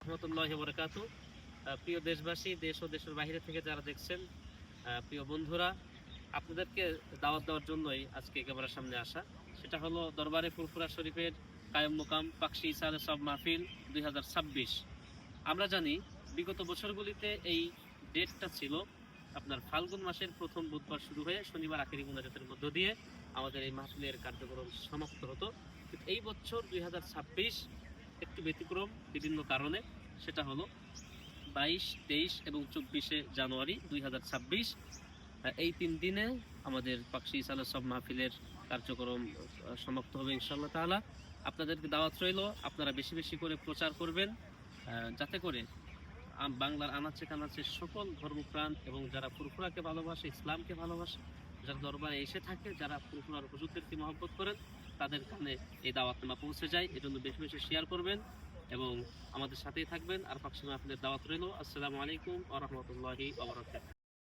রহমতুল্লাহি ওয়া বারাকাতুহু। প্রিয় দেশবাসী, দেশ ও দেশের বাইরে থেকে যারা দেখছেন, প্রিয় বন্ধুরা, আপনাদেরকে দাওয়াত দেওয়ার জন্যই আজকে ক্যামেরার সামনে আসা। সেটা হলো দরবারে ফুরফুরা শরীফের কায়েম মোকাম পাকশি ইসালে সব মাহফিল 2026। আমরা জানি বিগত বছরগুলিতে এই ডেটটা ছিল আপনার ফাল্গুন মাসের প্রথম বুধবার শুরু হয়ে শনিবার আখেরি মোনাজাতের মধ্য দিয়ে আমাদের এই মাহফিলের কার্যক্রম সমাপ্ত হতো। কিন্তু এই বছর 2026 একটু ব্যতিক্রম বিভিন্ন কারণে। সেটা হলো 22, 23 এবং 24শে জানুয়ারি 2026, এই 3 দিনে আমাদের পাকশি ইসালে সব মাহফিলের কার্যক্রম সমাপ্ত হবে ইনশাআল্লাহ তাআলা। আপনাদেরকে দাওয়াত রইল, আপনারা বেশি বেশি করে প্রচার করবেন, যাতে করে বাংলার আনাচে কানাচে সকল ধর্মপ্রাণ এবং যারা ফুরফুরাকে ভালোবাসে, ইসলামকে ভালোবাসে, যারা দরবারে এসে থাকে, যারা ফুরফুরার হুজুরদেরকে মহব্বত করেন, তাদের কানে এই দাওয়াতনামা পৌঁছে যায়। এজন্য বেশি বেশি শেয়ার করবেন এবং আমাদের সাথেই থাকবেন। আর পাকশি মাহফিলের দাওয়াত রইল। আসসালামু আলাইকুম ওয়া রাহমাতুল্লাহি ওয়া বারাকাতুহু।